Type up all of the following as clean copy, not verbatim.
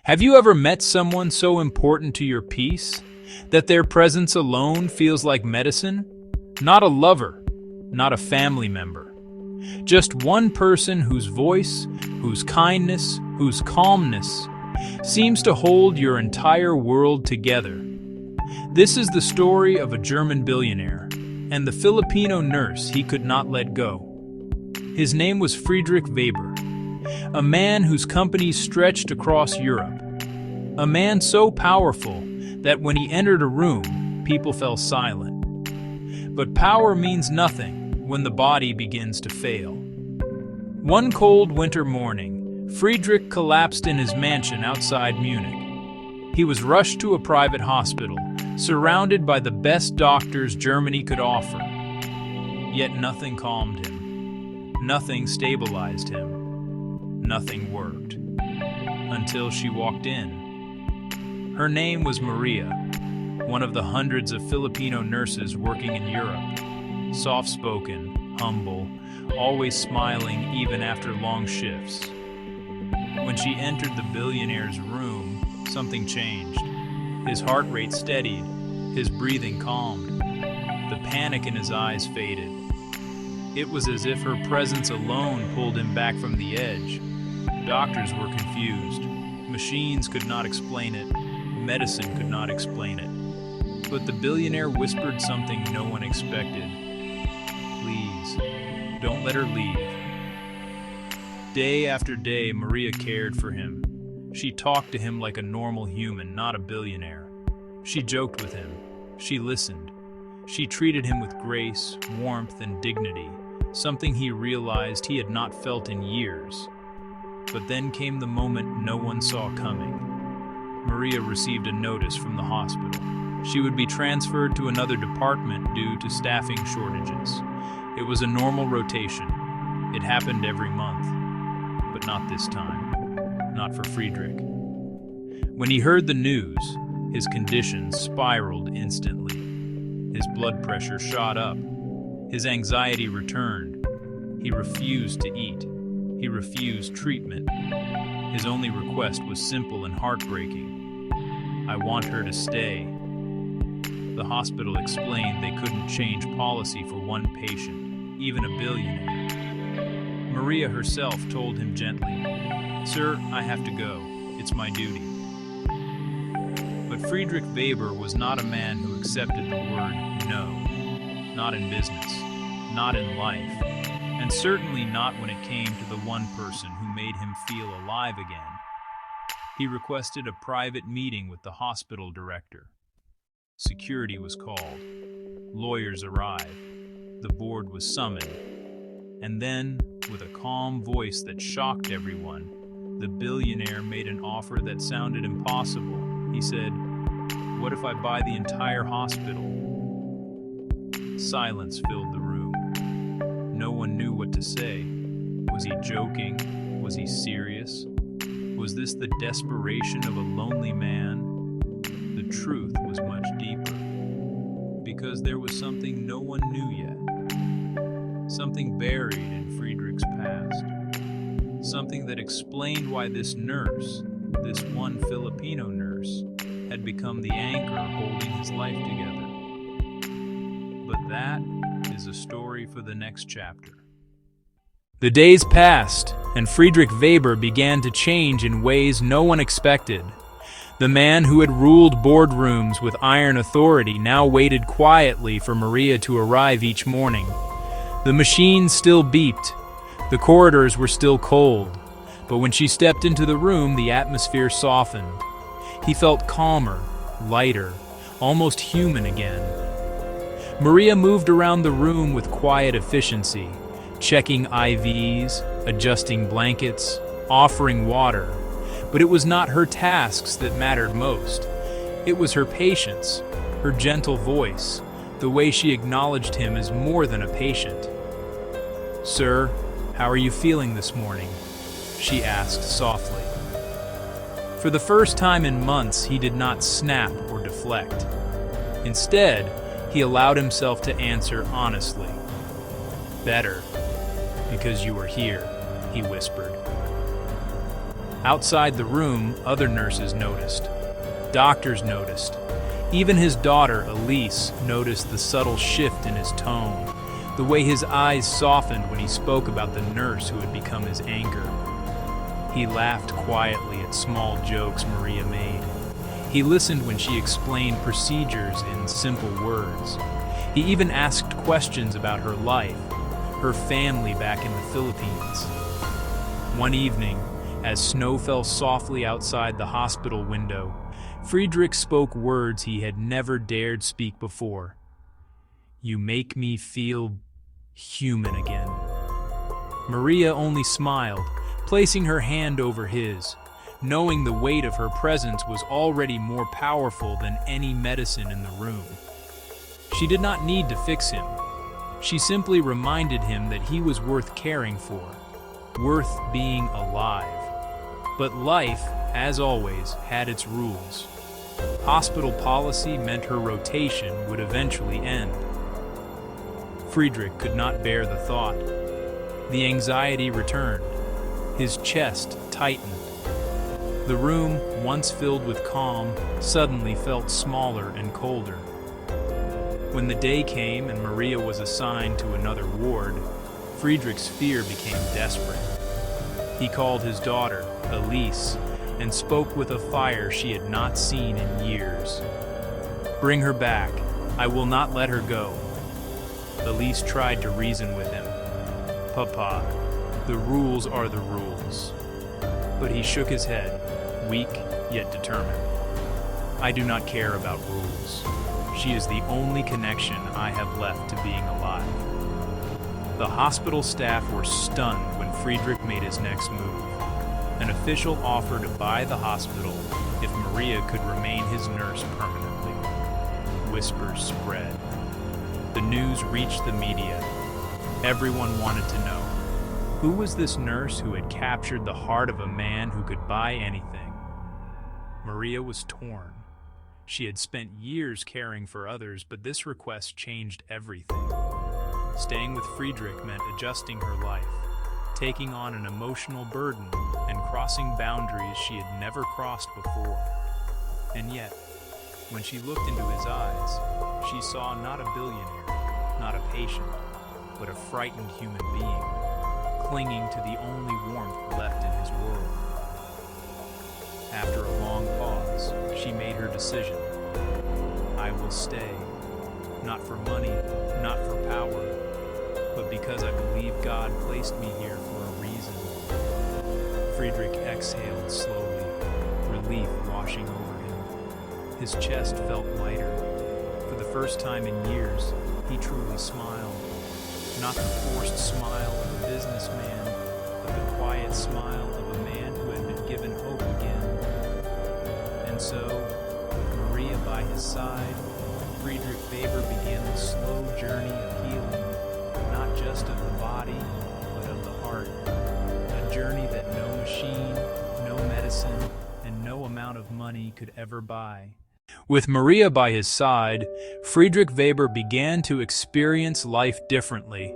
Have you ever met someone so important to your peace that their presence alone feels like medicine? Not a lover, not a family member. Just one person whose voice, whose kindness, whose calmness seems to hold your entire world together. This is the story of a German billionaire and the Filipino nurse he could not let go. His name was Friedrich Weber, a man whose companies stretched across Europe. A man so powerful that when he entered a room, people fell silent. But power means nothing when the body begins to fail. One cold winter morning, Friedrich collapsed in his mansion outside Munich. He was rushed to a private hospital, surrounded by the best doctors Germany could offer. Yet nothing calmed him. Nothing stabilized him. Nothing worked. Until she walked in. Her name was Maria, one of the hundreds of Filipino nurses working in Europe. Soft-spoken, humble, always smiling even after long shifts. When she entered the billionaire's room, something changed. His heart rate steadied, his breathing calmed. The panic in his eyes faded. It was as if her presence alone pulled him back from the edge. Doctors were confused. Machines could not explain it. Medicine could not explain it. But the billionaire whispered something no one expected. Please, don't let her leave. Day after day, Maria cared for him. She talked to him like a normal human, not a billionaire. She joked with him. She listened. She treated him with grace, warmth, and dignity, something he realized he had not felt in years. But then came the moment no one saw coming. Maria received a notice from the hospital. She would be transferred to another department due to staffing shortages. It was a normal rotation. It happened every month. But not this time. Not for Friedrich. When he heard the news, his condition spiraled instantly. His blood pressure shot up. His anxiety returned. He refused to eat. He refused treatment. His only request was simple and heartbreaking. I want her to stay. The hospital explained they couldn't change policy for one patient, even a billionaire. Maria herself told him gently, "Sir, I have to go. It's my duty." But Friedrich Weber was not a man who accepted the word no. Not in business, not in life, and certainly not when it came to the one person who made him feel alive again. He requested a private meeting with the hospital director. Security was called. Lawyers arrived. The board was summoned. And then, with a calm voice that shocked everyone, the billionaire made an offer that sounded impossible. He said, "What if I buy the entire hospital?" Silence filled the room. No one knew what to say. Was he joking? Was he serious? Was this the desperation of a lonely man? The truth was much deeper. Because there was something no one knew yet. Something buried in Friedrich's past. Something that explained why this nurse, this one Filipino nurse, had become the anchor holding his life together. But that is a story for the next chapter. The days passed, and Friedrich Weber began to change in ways no one expected. The man who had ruled boardrooms with iron authority now waited quietly for Maria to arrive each morning. The machines still beeped. The corridors were still cold. But when she stepped into the room, the atmosphere softened. He felt calmer, lighter, almost human again. Maria moved around the room with quiet efficiency, checking IVs, adjusting blankets, offering water. But it was not her tasks that mattered most. It was her patience, her gentle voice, the way she acknowledged him as more than a patient. "Sir, how are you feeling this morning?" she asked softly. For the first time in months, he did not snap or deflect. Instead, he allowed himself to answer honestly. "Better, because you are here," he whispered. Outside the room, other nurses noticed. Doctors noticed. Even his daughter, Elise, noticed the subtle shift in his tone, the way his eyes softened when he spoke about the nurse who had become his anchor. He laughed quietly at small jokes Maria made. He listened when she explained procedures in simple words. He even asked questions about her life, her family back in the Philippines. One evening, as snow fell softly outside the hospital window, Friedrich spoke words he had never dared speak before. "You make me feel human again." Maria only smiled, placing her hand over his, knowing the weight of her presence was already more powerful than any medicine in the room. She did not need to fix him. She simply reminded him that he was worth caring for, worth being alive. But life, as always, had its rules. Hospital policy meant her rotation would eventually end. Friedrich could not bear the thought. The anxiety returned. His chest tightened. The room, once filled with calm, suddenly felt smaller and colder. When the day came and Maria was assigned to another ward, Friedrich's fear became desperate. He called his daughter, Elise, and spoke with a fire she had not seen in years. "Bring her back. I will not let her go." Elise tried to reason with him. "Papa, the rules are the rules." But he shook his head, weak yet determined. "I do not care about rules. She is the only connection I have left to being alive." The hospital staff were stunned when Friedrich made his next move. An official offered to buy the hospital if Maria could remain his nurse permanently. Whispers spread. The news reached the media. Everyone wanted to know, who was this nurse who had captured the heart of a man who could buy anything? Maria was torn. She had spent years caring for others, but this request changed everything. Staying with Friedrich meant adjusting her life, taking on an emotional burden, and crossing boundaries she had never crossed before. And yet, when she looked into his eyes, she saw not a billionaire, not a patient, but a frightened human being, clinging to the only warmth left in his world. After a long pause, she made her decision. "I will stay, not for money, not for power, but because I believe God placed me here for a reason." Friedrich exhaled slowly, relief washing over him. His chest felt lighter. For the first time in years, he truly smiled. Not the forced smile of a businessman, but the quiet smile of a man who had been given hope again. And so, with Maria by his side, Friedrich Weber began the slow journey of healing, not just of the body, but of the heart. A journey that no machine, no medicine, and no amount of money could ever buy. With Maria by his side, Friedrich Weber began to experience life differently.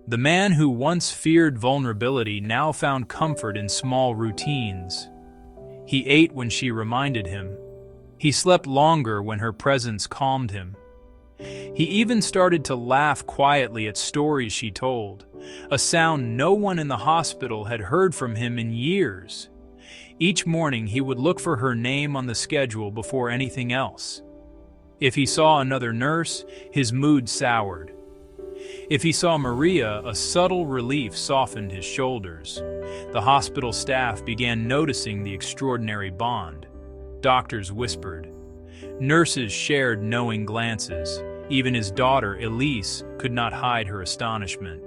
The man who once feared vulnerability now found comfort in small routines. He ate when she reminded him. He slept longer when her presence calmed him. He even started to laugh quietly at stories she told, a sound no one in the hospital had heard from him in years. Each morning he would look for her name on the schedule before anything else. If he saw another nurse, his mood soured. If he saw Maria, a subtle relief softened his shoulders. The hospital staff began noticing the extraordinary bond. Doctors whispered. Nurses shared knowing glances. Even his daughter, Elise, could not hide her astonishment.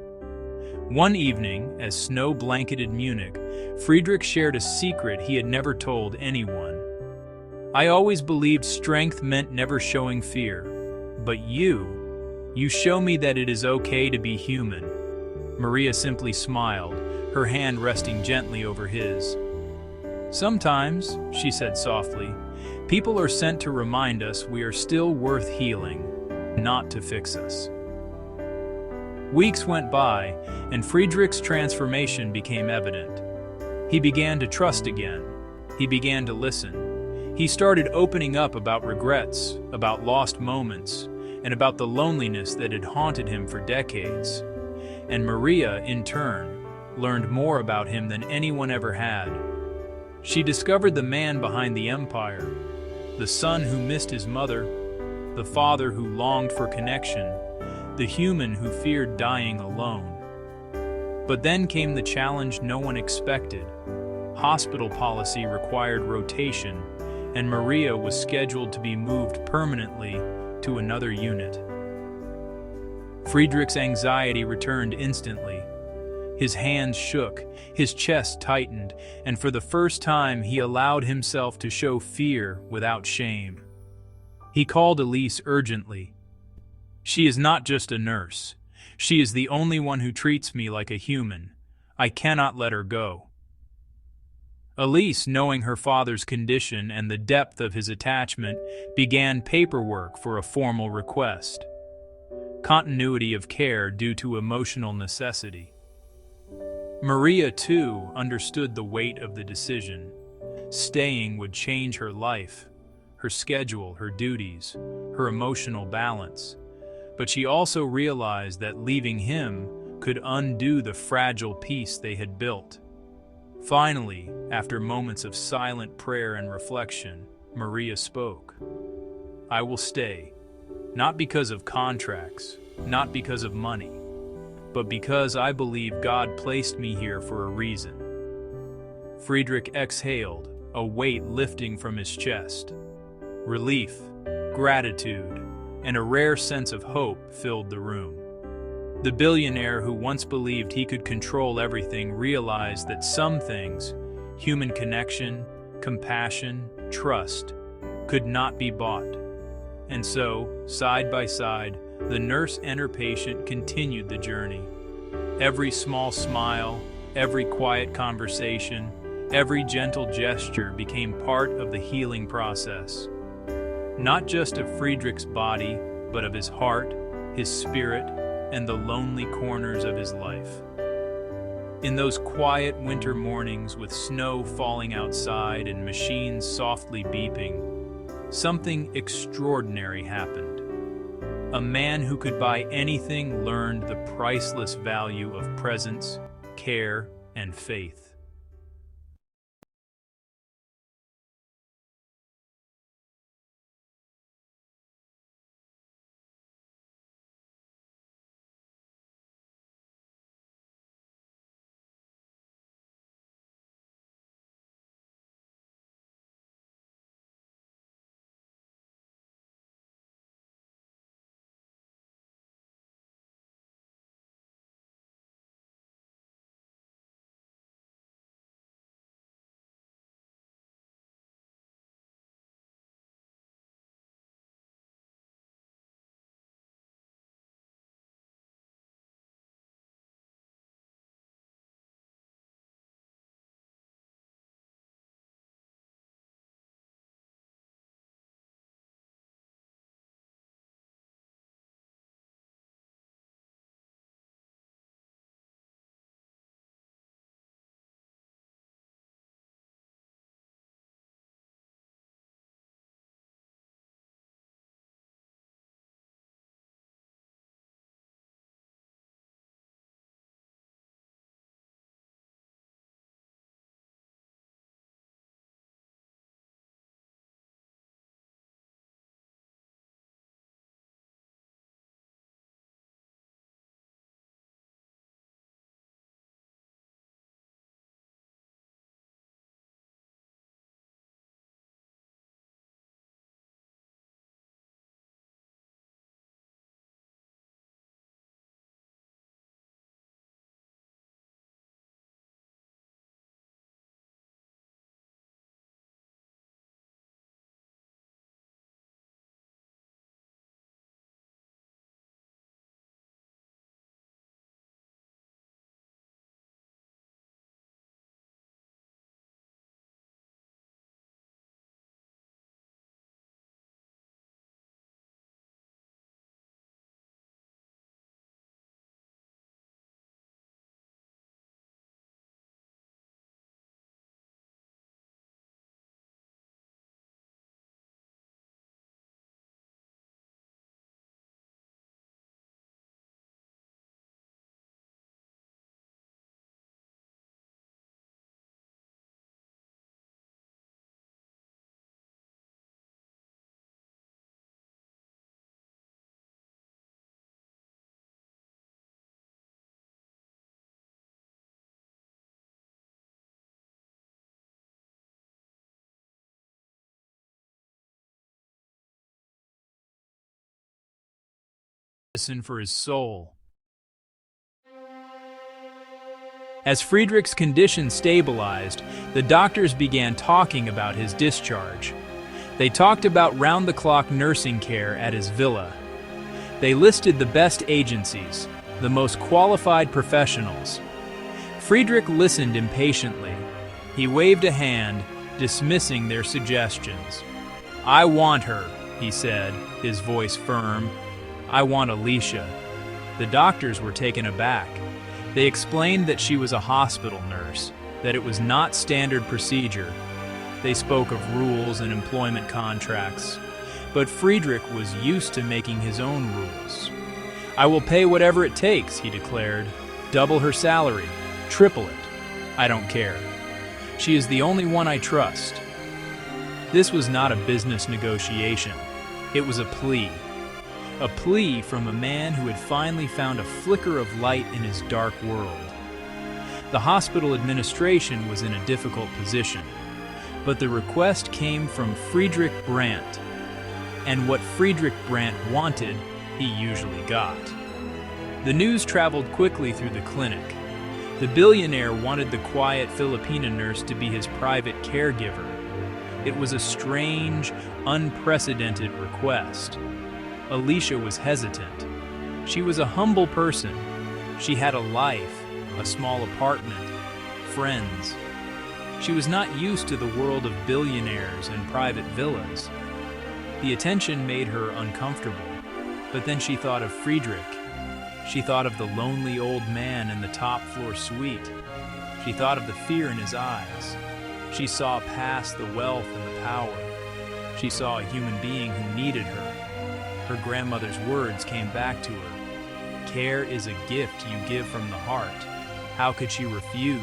One evening, as snow blanketed Munich, Friedrich shared a secret he had never told anyone. "I always believed strength meant never showing fear. But you show me that it is okay to be human." Maria simply smiled, her hand resting gently over his. "Sometimes," she said softly, "people are sent to remind us we are still worth healing, not to fix us." Weeks went by, and Friedrich's transformation became evident. He began to trust again. He began to listen. He started opening up about regrets, about lost moments, and about the loneliness that had haunted him for decades. And Maria, in turn, learned more about him than anyone ever had. She discovered the man behind the empire, the son who missed his mother, the father who longed for connection, the human who feared dying alone. But then came the challenge no one expected. Hospital policy required rotation, and Maria was scheduled to be moved permanently to another unit. Friedrich's anxiety returned instantly. His hands shook, his chest tightened, and for the first time he allowed himself to show fear without shame. He called Elise urgently. "She is not just a nurse. She is the only one who treats me like a human. I cannot let her go." Elise, knowing her father's condition and the depth of his attachment, began paperwork for a formal request. Continuity of care due to emotional necessity. Maria, too, understood the weight of the decision. Staying would change her life, her schedule, her duties, her emotional balance. But she also realized that leaving him could undo the fragile peace they had built. Finally, after moments of silent prayer and reflection, Maria spoke. "I will stay, not because of contracts, not because of money, but because I believe God placed me here for a reason." Friedrich exhaled, a weight lifting from his chest. Relief, gratitude, and a rare sense of hope filled the room. The billionaire who once believed he could control everything realized that some things, human connection, compassion, trust, could not be bought. And so, side by side, the nurse and her patient continued the journey. Every small smile, every quiet conversation, every gentle gesture became part of the healing process. Not just of Friedrich's body, but of his heart, his spirit, and the lonely corners of his life. In those quiet winter mornings with snow falling outside and machines softly beeping, something extraordinary happened. A man who could buy anything learned the priceless value of presence, care, and faith. medicine for his soul. As Friedrich's condition stabilized, the doctors began talking about his discharge. They talked about round-the-clock nursing care at his villa. They listed the best agencies, the most qualified professionals. Friedrich listened impatiently. He waved a hand, dismissing their suggestions. "I want her," he said, his voice firm. "I want Alicia." The doctors were taken aback. They explained that she was a hospital nurse, that it was not standard procedure. They spoke of rules and employment contracts. But Friedrich was used to making his own rules. "I will pay whatever it takes," he declared. "Double her salary, triple it. I don't care. She is the only one I trust." This was not a business negotiation. It was a plea. A plea from a man who had finally found a flicker of light in his dark world. The hospital administration was in a difficult position, but the request came from Friedrich Brandt. And what Friedrich Brandt wanted, he usually got. The news traveled quickly through the clinic. The billionaire wanted the quiet Filipino nurse to be his private caregiver. It was a strange, unprecedented request. Alicia was hesitant. She was a humble person. She had a life, a small apartment, friends. She was not used to the world of billionaires and private villas. The attention made her uncomfortable, but then she thought of Friedrich. She thought of the lonely old man in the top-floor suite. She thought of the fear in his eyes. She saw past the wealth and the power. She saw a human being who needed her. Her grandmother's words came back to her. Care is a gift you give from the heart. How could she refuse?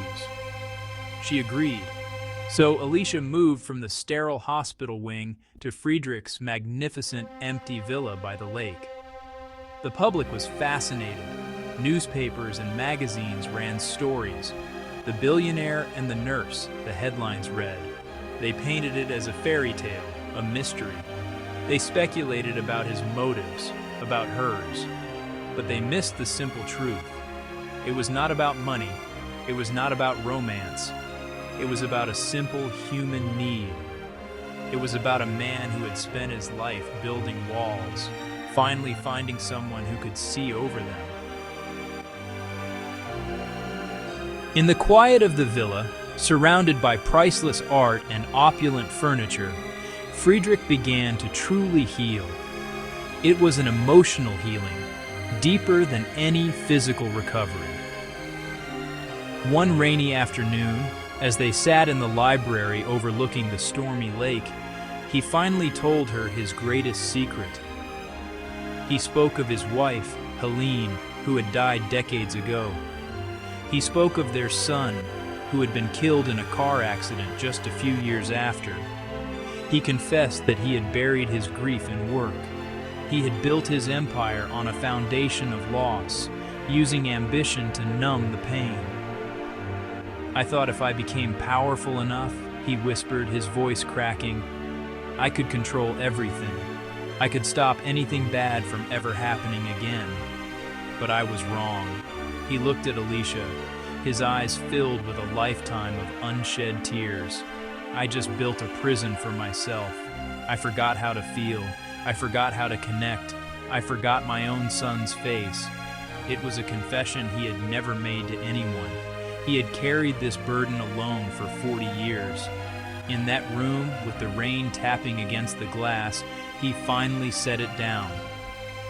She agreed. So Alicia moved from the sterile hospital wing to Friedrich's magnificent empty villa by the lake. The public was fascinated. Newspapers and magazines ran stories. "The Billionaire and the Nurse," the headlines read. They painted it as a fairy tale, a mystery. They speculated about his motives, about hers. But they missed the simple truth. It was not about money. It was not about romance. It was about a simple human need. It was about a man who had spent his life building walls, finally finding someone who could see over them. In the quiet of the villa, surrounded by priceless art and opulent furniture, Friedrich began to truly heal. It was an emotional healing, deeper than any physical recovery. One rainy afternoon, as they sat in the library overlooking the stormy lake, he finally told her his greatest secret. He spoke of his wife, Helene, who had died decades ago. He spoke of their son, who had been killed in a car accident just a few years after. He confessed that he had buried his grief in work. He had built his empire on a foundation of loss, using ambition to numb the pain. "I thought if I became powerful enough," he whispered, his voice cracking, "I could control everything. I could stop anything bad from ever happening again. But I was wrong." He looked at Alicia, his eyes filled with a lifetime of unshed tears. "I just built a prison for myself. I forgot how to feel. I forgot how to connect. I forgot my own son's face." It was a confession he had never made to anyone. He had carried this burden alone for 40 years. In that room, with the rain tapping against the glass, he finally set it down.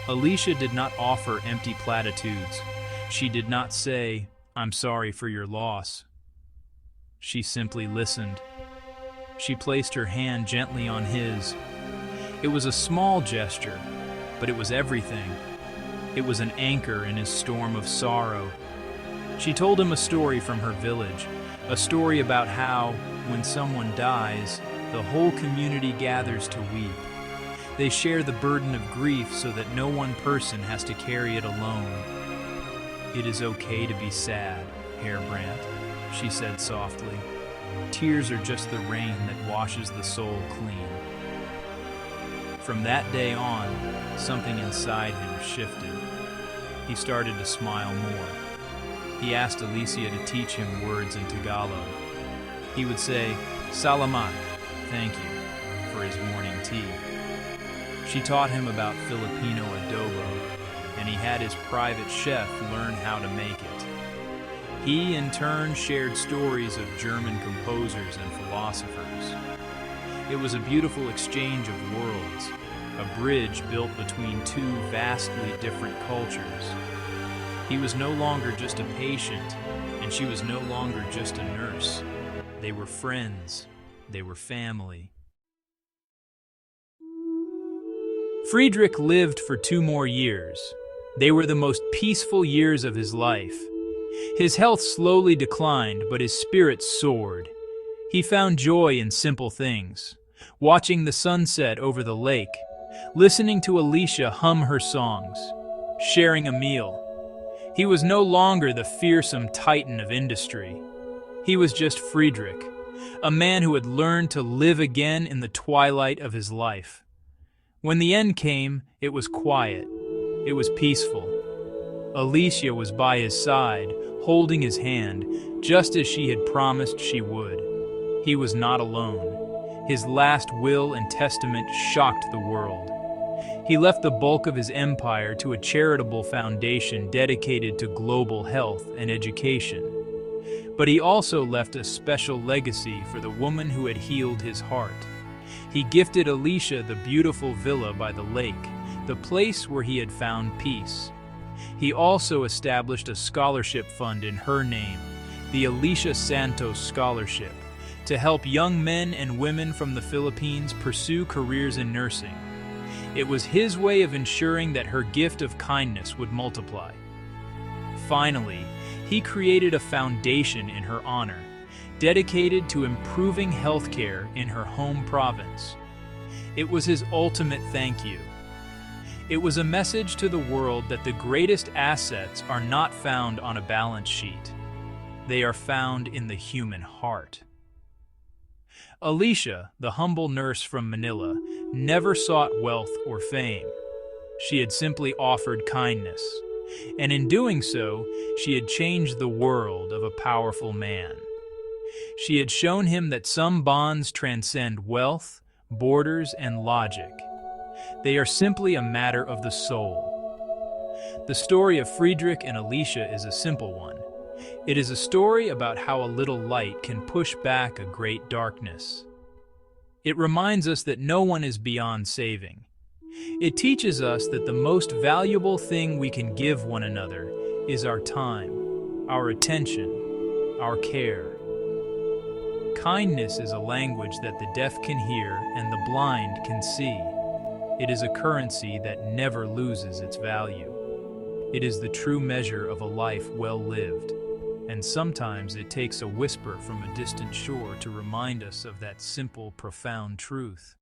Alicia did not offer empty platitudes. She did not say, "I'm sorry for your loss." She simply listened. She placed her hand gently on his. It was a small gesture, but it was everything. It was an anchor in his storm of sorrow. She told him a story from her village, a story about how, when someone dies, the whole community gathers to weep. They share the burden of grief so that no one person has to carry it alone. "It is okay to be sad, Herr Brandt," she said softly. "Tears are just the rain that washes the soul clean." From that day on, something inside him shifted. He started to smile more. He asked Alicia to teach him words in Tagalog. He would say, "Salamat," thank you, for his morning tea. She taught him about Filipino adobo, and he had his private chef learn how to make it. He, in turn, shared stories of German composers and philosophers. It was a beautiful exchange of worlds, a bridge built between two vastly different cultures. He was no longer just a patient, and she was no longer just a nurse. They were friends. They were family. Friedrich lived for 2 more years. They were the most peaceful years of his life. His health slowly declined, but his spirit soared. He found joy in simple things, watching the sunset over the lake, listening to Alicia hum her songs, sharing a meal. He was no longer the fearsome titan of industry. He was just Friedrich, a man who had learned to live again in the twilight of his life. When the end came, it was quiet. It was peaceful. Alicia was by his side, holding his hand, just as she had promised she would. He was not alone. His last will and testament shocked the world. He left the bulk of his empire to a charitable foundation dedicated to global health and education. But he also left a special legacy for the woman who had healed his heart. He gifted Alicia the beautiful villa by the lake, the place where he had found peace. He also established a scholarship fund in her name, the Alicia Santos Scholarship, to help young men and women from the Philippines pursue careers in nursing. It was his way of ensuring that her gift of kindness would multiply. Finally, he created a foundation in her honor, dedicated to improving healthcare in her home province. It was his ultimate thank you. It was a message to the world that the greatest assets are not found on a balance sheet. They are found in the human heart. Alicia, the humble nurse from Manila, never sought wealth or fame. She had simply offered kindness, and in doing so, she had changed the world of a powerful man. She had shown him that some bonds transcend wealth, borders, and logic. They are simply a matter of the soul. The story of Friedrich and Alicia is a simple one. It is a story about how a little light can push back a great darkness. It reminds us that no one is beyond saving. It teaches us that the most valuable thing we can give one another is our time, our attention, our care. Kindness is a language that the deaf can hear and the blind can see. It is a currency that never loses its value. It is the true measure of a life well lived, and sometimes it takes a whisper from a distant shore to remind us of that simple, profound truth.